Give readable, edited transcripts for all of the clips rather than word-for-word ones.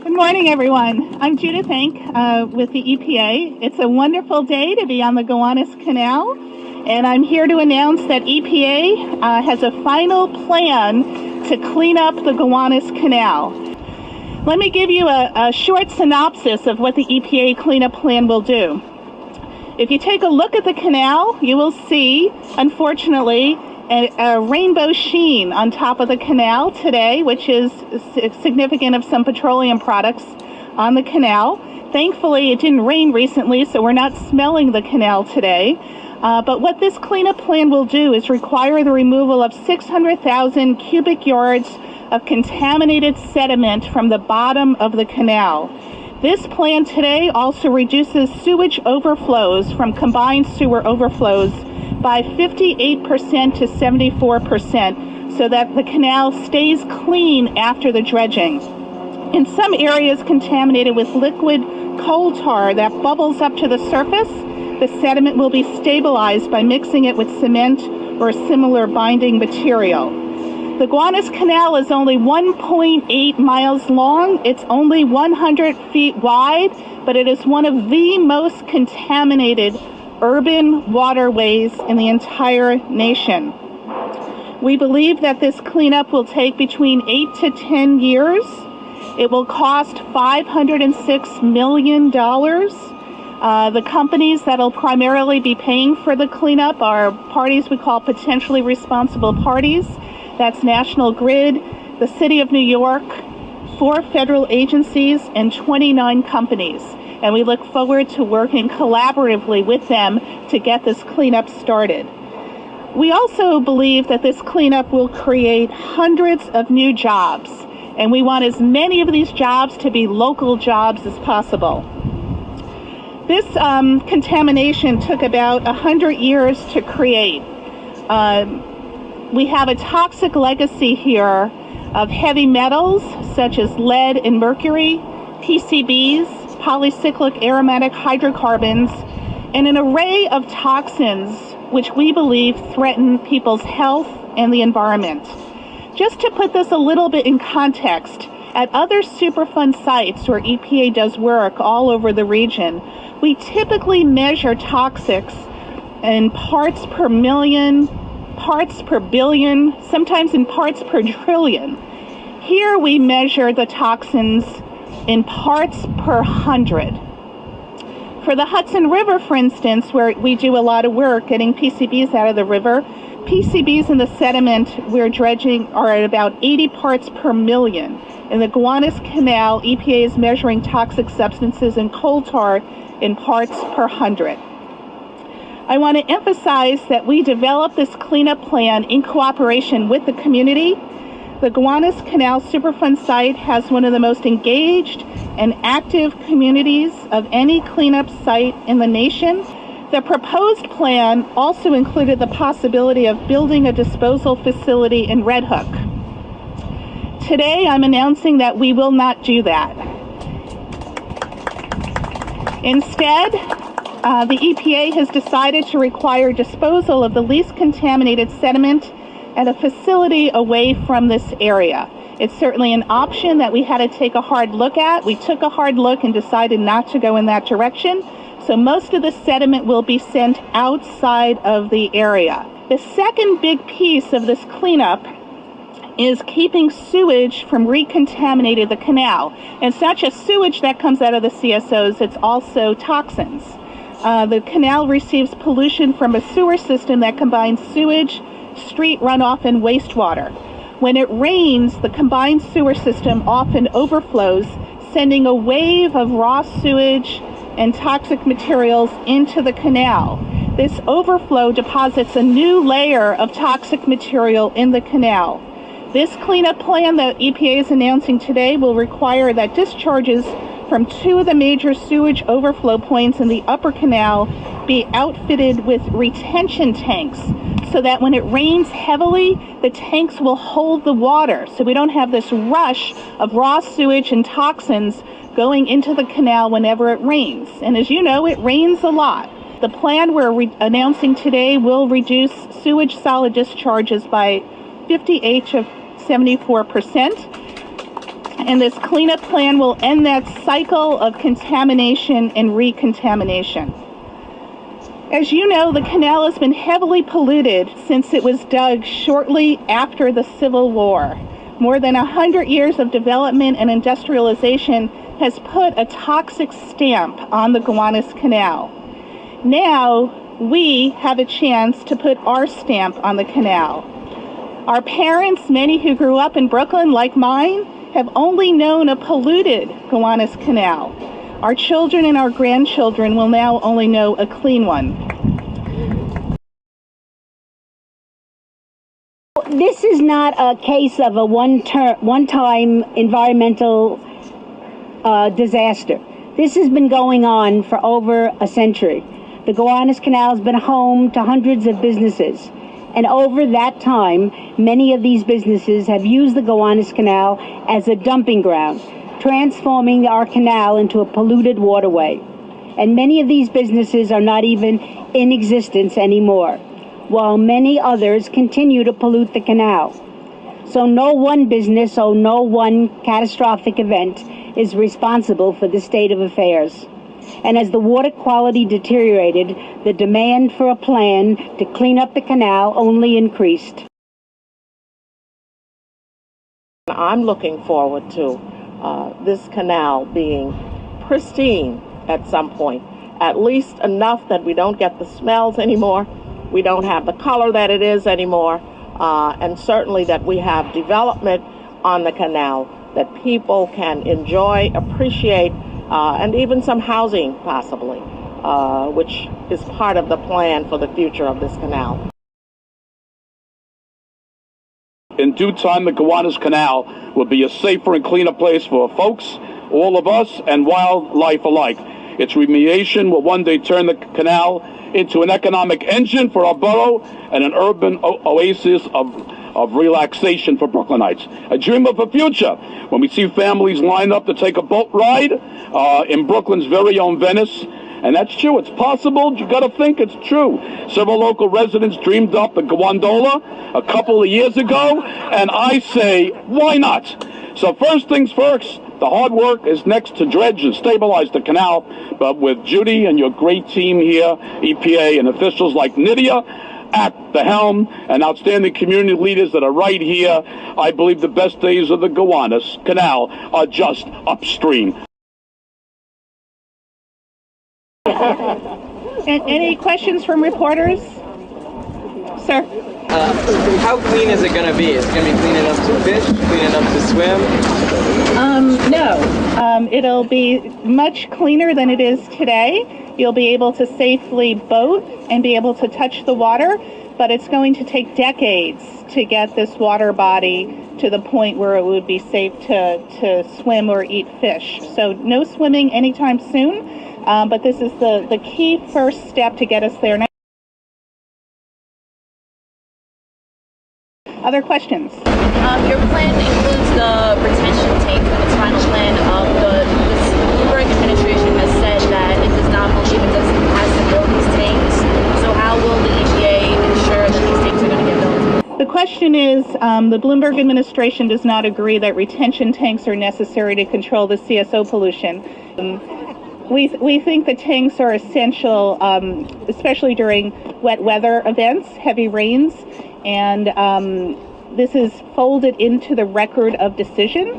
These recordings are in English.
Good morning, everyone. I'm Judith Enck with the EPA. It's a wonderful day to be on the Gowanus Canal, and I'm here to announce that EPA has a final plan to clean up the Gowanus Canal. Let me give you a short synopsis of what the EPA cleanup plan will do. If you take a look at the canal, you will see, unfortunately, a rainbow sheen on top of the canal today, which is significant of some petroleum products on the canal. Thankfully, it didn't rain recently, so we're not smelling the canal today. But what this cleanup plan will do is require the removal of 600,000 cubic yards of contaminated sediment from the bottom of the canal. This plan today also reduces sewage overflows from combined sewer overflows by 58% to 74%, so that the canal stays clean after the dredging. In some areas contaminated with liquid coal tar that bubbles up to the surface, the sediment will be stabilized by mixing it with cement or a similar binding material. The Gowanus Canal is only 1.8 miles long. It's only 100 feet wide, but it is one of the most contaminated urban waterways in the entire nation. We believe that this cleanup will take between 8 to 10 years. It will cost $506 million. The companies that will primarily be paying for the cleanup are parties we call potentially responsible parties. That's National Grid, the City of New York, 4 federal agencies, and 29 companies. And we look forward to working collaboratively with them to get this cleanup started. We also believe that this cleanup will create hundreds of new jobs, and we want as many of these jobs to be local jobs as possible. This contamination took about 100 years to create. We have a toxic legacy here of heavy metals such as lead and mercury, PCBs, polycyclic aromatic hydrocarbons, and an array of toxins which we believe threaten people's health and the environment. Just to put this a little bit in context, at other Superfund sites where EPA does work all over the region, we typically measure toxics in parts per million, parts per billion, sometimes in parts per trillion. Here we measure the toxins in parts per 100. For the Hudson River, for instance, where we do a lot of work getting PCBs out of the river, PCBs in the sediment we're dredging are at about 80 parts per million. In the Gowanus Canal, EPA is measuring toxic substances in coal tar in parts per 100. I want to emphasize that we developed this cleanup plan in cooperation with the community. The Gowanus Canal Superfund site has one of the most engaged and active communities of any cleanup site in the nation. The proposed plan also included the possibility of building a disposal facility in Red Hook. Today, I'm announcing that we will not do that. Instead, the EPA has decided to require disposal of the least contaminated sediment at a facility away from this area. It's certainly an option that we had to take a hard look at. We took a hard look and decided not to go in that direction. So most of the sediment will be sent outside of the area. The second big piece of this cleanup is keeping sewage from recontaminating the canal. And it's not just sewage that comes out of the CSOs, it's also toxins. The canal receives pollution from a sewer system that combines sewage, street runoff, and wastewater. When it rains, the combined sewer system often overflows, sending a wave of raw sewage and toxic materials into the canal. This overflow deposits a new layer of toxic material in the canal. This cleanup plan that EPA is announcing today will require that discharges from 2 of the major sewage overflow points in the upper canal be outfitted with retention tanks, so that when it rains heavily, the tanks will hold the water, so we don't have this rush of raw sewage and toxins going into the canal whenever it rains. And as you know, it rains a lot. The plan we're announcing today will reduce sewage solid discharges by 58 to 74%. and this cleanup plan will end that cycle of contamination and recontamination. As you know, the canal has been heavily polluted since it was dug shortly after the Civil War. More than 100 years of development and industrialization has put a toxic stamp on the Gowanus Canal. Now, we have a chance to put our stamp on the canal. Our parents, many who grew up in Brooklyn like mine, have only known a polluted Gowanus Canal. Our children and our grandchildren will now only know a clean one. This is not a case of a one-time environmental disaster. This has been going on for over a century. The Gowanus Canal has been home to hundreds of businesses. And over that time, many of these businesses have used the Gowanus Canal as a dumping ground, transforming our canal into a polluted waterway. And many of these businesses are not even in existence anymore, while many others continue to pollute the canal. So no one business or no one catastrophic event is responsible for the state of affairs. And as the water quality deteriorated, the demand for a plan to clean up the canal only increased. I'm looking forward to this canal being pristine at some point, at least enough that we don't get the smells anymore, we don't have the color that it is anymore, and certainly that we have development on the canal that people can enjoy, appreciate, and even some housing possibly, which is part of the plan for the future of this canal. In due time, the Gowanus Canal will be a safer and cleaner place for folks, all of us, and wildlife alike. Its remediation will one day turn the canal into an economic engine for our borough and an urban oasis of relaxation for Brooklynites. A dream of a future when we see families line up to take a boat ride in Brooklyn's very own Venice. And that's true. It's possible. You got to think it's true. Several local residents dreamed up the gondola a couple of years ago, and I say, why not? So first things first, the hard work is next to dredge and stabilize the canal. But with Judy and your great team here, EPA and officials like Nydia at the helm and outstanding community leaders that are right here, I believe the best days of the Gowanus Canal are just upstream. Any questions from reporters? Sir? How clean is it going to be? Is it going to be clean enough to fish, clean enough to swim? No. It'll be much cleaner than it is today. You'll be able to safely boat and be able to touch the water, but it's going to take decades to get this water body to the point where it would be safe to swim or eat fish. So no swimming anytime soon, but this is the key first step to get us there. Other questions? Your plan includes the retention tank in its final plan. This Bloomberg administration has said that it does not believe it has to build these tanks. So how will the EPA ensure that these tanks are going to get built? The question is, the Bloomberg administration does not agree that retention tanks are necessary to control the CSO pollution. We think the tanks are essential, especially during wet weather events, heavy rains, and this is folded into the record of decision.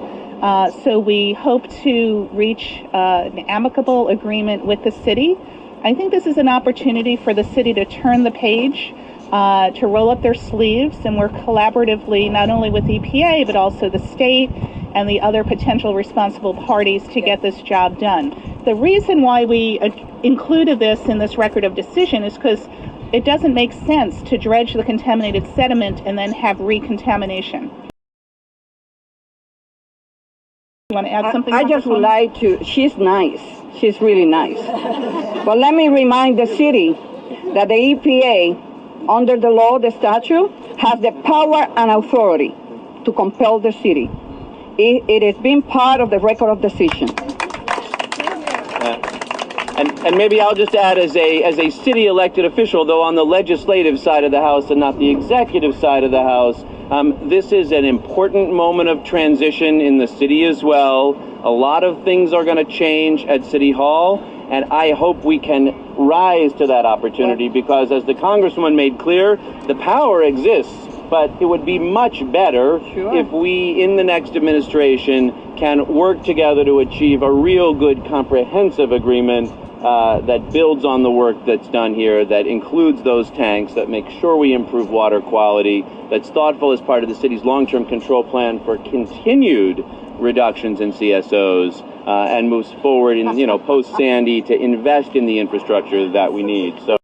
So we hope to reach an amicable agreement with the city. I think this is an opportunity for the city to turn the page, to roll up their sleeves and work collaboratively, not only with EPA, but also the state and the other potential responsible parties to get this job done. The reason why we included this in this record of decision is because it doesn't make sense to dredge the contaminated sediment and then have recontamination. You want to add something? I just would like to, she's nice. She's really nice. But let me remind the city that the EPA, under the law, the statute, has the power and authority to compel the city. It has been part of the record of decision. And maybe I'll just add, as a city elected official, though on the legislative side of the House and not the executive side of the House, This is an important moment of transition in the city as well. A lot of things are going to change at City Hall, and I hope we can rise to that opportunity because, as the Congresswoman made clear, the power exists, but it would be much better if we, in the next administration, can work together to achieve a real good comprehensive agreement that builds on the work that's done here, that includes those tanks, that makes sure we improve water quality, that's thoughtful as part of the city's long-term control plan for continued reductions in CSOs, and moves forward in, post-Sandy to invest in the infrastructure that we need. So.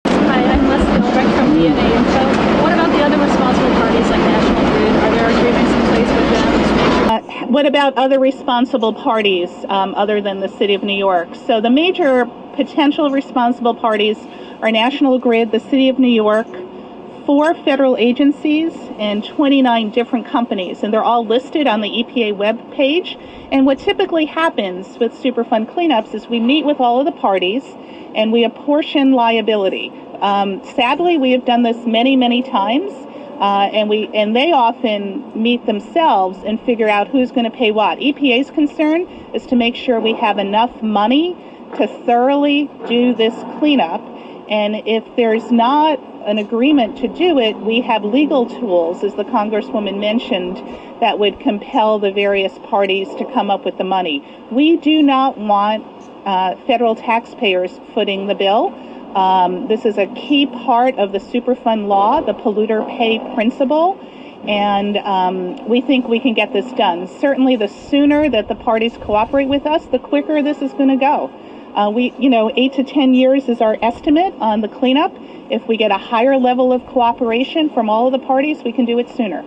Hi, I'm Leslie Ulrich from DNA. So what about the other responsible parties like National Grid? Are there agreements in place with them to make sure? What about other responsible parties other than the City of New York? So the major potential responsible parties are National Grid, the City of New York, 4 federal agencies, and 29 different companies, and they're all listed on the EPA web page. And what typically happens with Superfund cleanups is we meet with all of the parties and we apportion liability. Sadly, we have done this many, many times, and they often meet themselves and figure out who's going to pay what. EPA's concern is to make sure we have enough money to thoroughly do this cleanup, and if there's not an agreement to do it, we have legal tools, as the Congresswoman mentioned, that would compel the various parties to come up with the money. We do not want federal taxpayers footing the bill. This is a key part of the Superfund law, the polluter pay principle, and we think we can get this done. Certainly the sooner that the parties cooperate with us, the quicker this is going to go. 8 to 10 years is our estimate on the cleanup. If we get a higher level of cooperation from all of the parties, we can do it sooner.